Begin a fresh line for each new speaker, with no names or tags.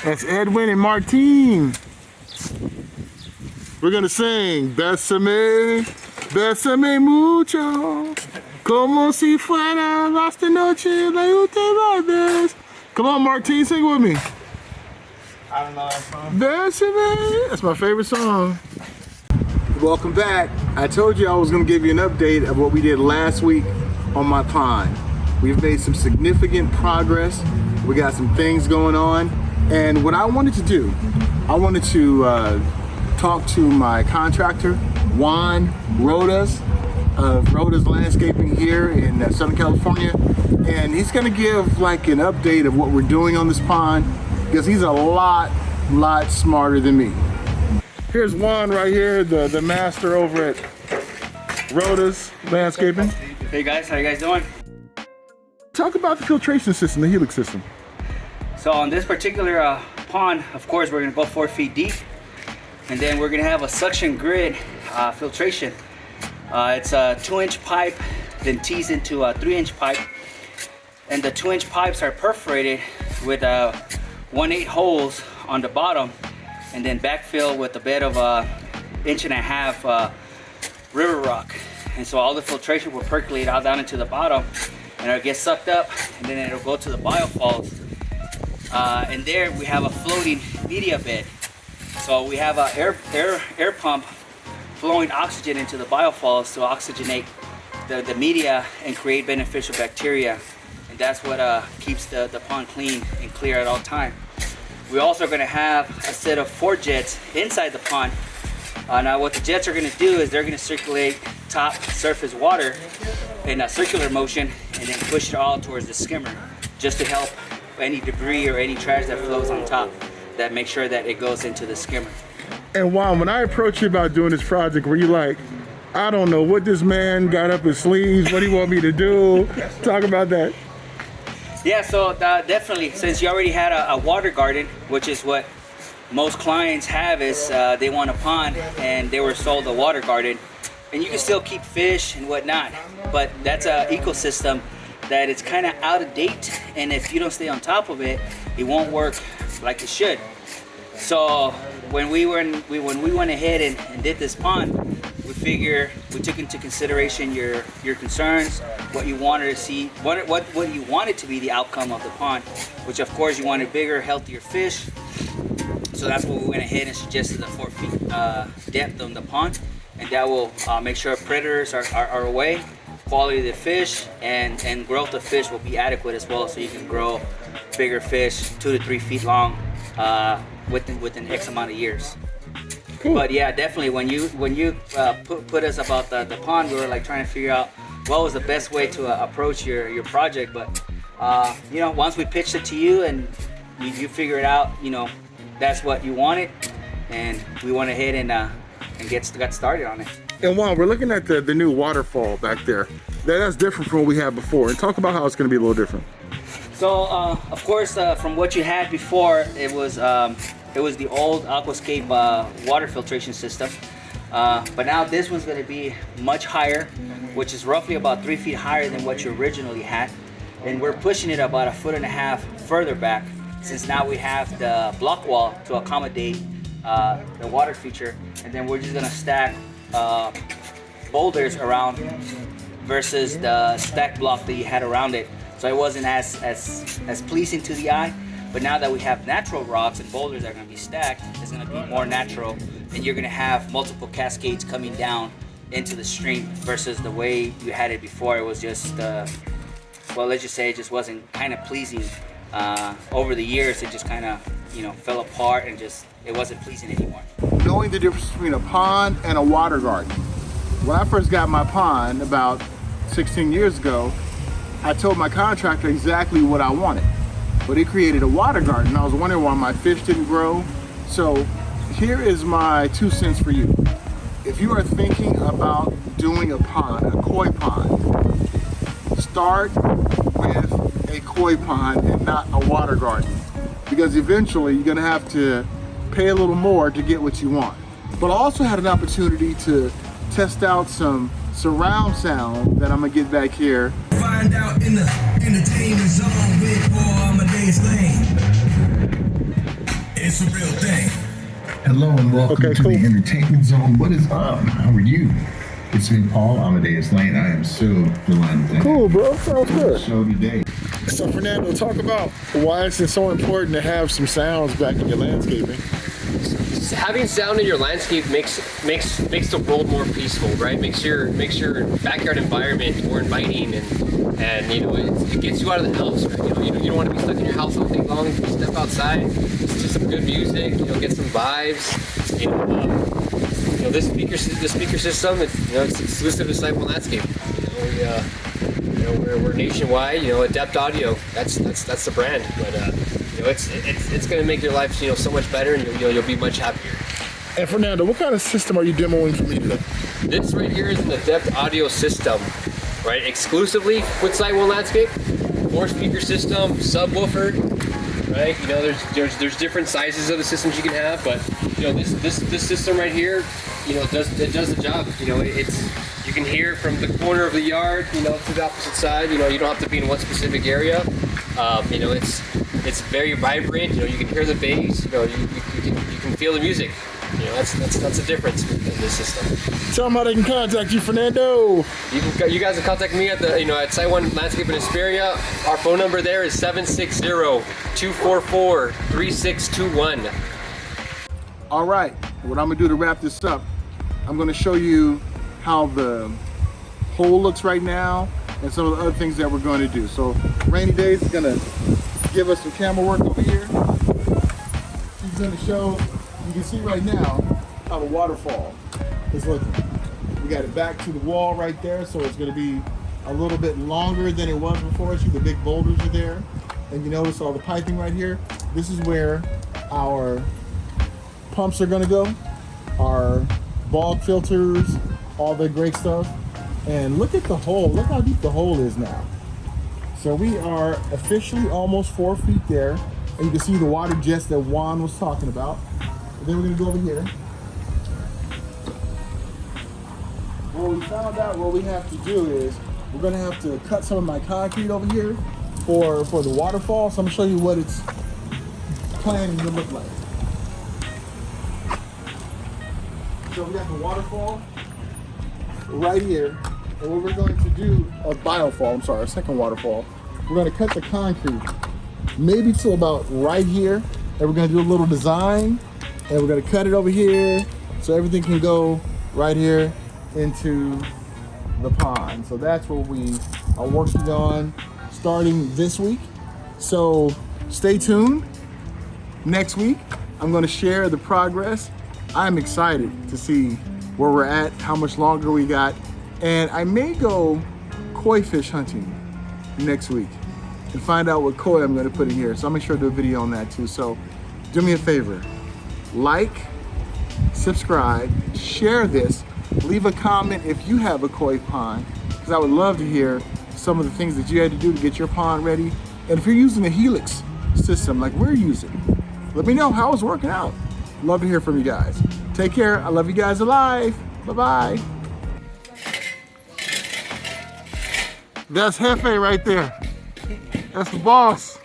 That's Edwin and Martine. We're gonna sing Bésame, bésame mucho, como si fuera esta noche la última vez. Come on, Martine, sing with me.
I don't know that song.
Bésame. That's my favorite song. Welcome back. I told you I was gonna give you an update of what we did last week on my pond. We've made some significant progress. We got some things going on. And what I wanted to do, I wanted to talk to my contractor, Juan Rodas, of Rodas Landscaping here in Southern California. And he's gonna give like an update of what we're doing on this pond, because he's a lot smarter than me. Here's Juan right here, the master over at Rodas Landscaping.
Hey guys, how you guys doing?
Talk about the filtration system, the Helix system.
So on this particular pond, of course, we're gonna go 4 feet deep, and then we're gonna have a suction grid filtration. It's a 2-inch pipe, then tees into a 3-inch pipe, and the 2-inch pipes are perforated with 1/8 holes on the bottom, and then backfill with a bed of 1.5 inch river rock. And so all the filtration will percolate out down into the bottom, and it'll get sucked up, and then it'll go to the biofalls. And there we have a floating media bed. So we have an air pump flowing oxygen into the biofalls to oxygenate the media and create beneficial bacteria. And that's what keeps the pond clean and clear at all time. We're also going to have a set of 4 jets inside the pond. Now what the jets are going to do is they're going to circulate top surface water in a circular motion and then push it all towards the skimmer, just to help any debris or any trash that flows on top, that make sure that it goes into the skimmer.
And Juan, when I approached you about doing this project, were you like, I don't know what this man got up his sleeves, what do you want me to do? Talk about that.
Yeah, so definitely, since you already had a water garden, which is what most clients have, is they want a pond and they were sold a water garden, and you can still keep fish and whatnot, but that's an ecosystem that it's kind of out of date, and if you don't stay on top of it, it won't work like it should. So when we went ahead and did this pond, we took into consideration your concerns, what you wanted to see, what you wanted to be the outcome of the pond, which of course you wanted bigger, healthier fish. So that's what we went ahead and suggested the 4 feet depth on the pond, and that will make sure predators are away. Quality of the fish and growth of fish will be adequate as well, so you can grow bigger fish 2 to 3 feet long within X amount of years. Cool. But yeah, definitely when you put us about the pond, we were like trying to figure out what was the best way to approach your project. But you know, once we pitched it to you and you figure it out, you know, that's what you wanted, and we went ahead and got started on it.
And Juan, we're looking at the new waterfall back there. That's different from what we had before. And talk about how it's going to be a little different.
So, of course, from what you had before, it was the old aquascape water filtration system. But now this one's going to be much higher, which is roughly about 3 feet higher than what you originally had. And we're pushing it about 1.5 feet further back, since now we have the block wall to accommodate the water feature. And then we're just going to stack boulders around versus the stack block that you had around it, so it wasn't as pleasing to the eye. But now that we have natural rocks and boulders that are going to be stacked, it's going to be more natural, and you're going to have multiple cascades coming down into the stream versus the way you had it before. It was just well, let's just say it just wasn't kind of pleasing. Over the years, it just kind of, you know, fell apart and just it wasn't pleasing anymore.
Knowing the difference between a pond and a water garden. When I first got my pond about 16 years ago, I told my contractor exactly what I wanted, but he created a water garden. I was wondering why my fish didn't grow. So here is my 2 cents for you. If you are thinking about doing a pond, a koi pond, start with a koi pond and not a water garden, because eventually you're gonna have to pay a little more to get what you want. But I also had an opportunity to test out some surround sound that I'm gonna get back here.
Find out in the entertainment zone with Amadeus Lane. it's a real thing. Hello and welcome
Okay,
to
cool.
the entertainment zone. What is up? How are you? It's me, Paul Amadeus Lane. I am so delighted to
Cool, bro. Sounds
have
good.
the show today.
So, Fernando, talk about why is it so important to have some sounds back in your landscaping?
Having sound in your landscape makes the world more peaceful, right? Makes your backyard environment more inviting, and you know it gets you out of the house. Right? You don't want to be stuck in your house all day long. Step outside, listen to some good music. You know, get some vibes. You know, this speaker system. It's exclusive to Site One Landscape. We're nationwide. You know, Adept Audio. That's the brand, but. You know, it's going to make your life, so much better, and you'll be much happier.
And Fernando, what kind of system are you demoing for me today?
This right here is an Adept Audio system, right? Exclusively with Site One Landscape, 4-speaker system, subwoofer, right? You know, there's different sizes of the systems you can have, but this system right here, does the job. You can hear from the corner of the yard, to the opposite side. You don't have to be in one specific area. It's very vibrant. You can hear the bass. You can feel the music. That's the difference in this system.
Tell them how they can contact you, Fernando.
You guys can contact me at at Site One Landscape in Hesperia. Our phone number there is 760-244-3621.
All right, what I'm gonna do to wrap this up, I'm gonna show you how the hole looks right now and some of the other things that we're going to do. So Rainy Days is gonna give us some camera work over here. He's gonna show, you can see right now how the waterfall is looking. We got it back to the wall right there, so it's gonna be a little bit longer than it was before. See, the big boulders are there. And you notice all the piping right here? This is where our pumps are gonna go, our bog filters, all the great stuff. And look at the hole, look how deep the hole is now. So we are officially almost 4 feet there. And you can see the water jets that Juan was talking about. And then we're gonna go over here. Well, we found out what we have to do is we're gonna have to cut some of my concrete over here for the waterfall. So I'm gonna show you what it's planning to look like. So we got the waterfall right here. And what we're going to do, a biofall, I'm sorry, a second waterfall. We're going to cut the concrete maybe to about right here. And we're going to do a little design. And we're going to cut it over here so everything can go right here into the pond. So that's what we are working on starting this week. So stay tuned. Next week, I'm going to share the progress. I'm excited to see where we're at, how much longer we got. And I may go koi fish hunting next week and find out what koi I'm gonna put in here. So I'll make sure to do a video on that too. So do me a favor, like, subscribe, share this, leave a comment if you have a koi pond, because I would love to hear some of the things that you had to do to get your pond ready. And if you're using a Helix system like we're using, let me know how it's working out. Love to hear from you guys. Take care. I love you guys alive. Bye-bye. That's Hefe right there. That's the boss.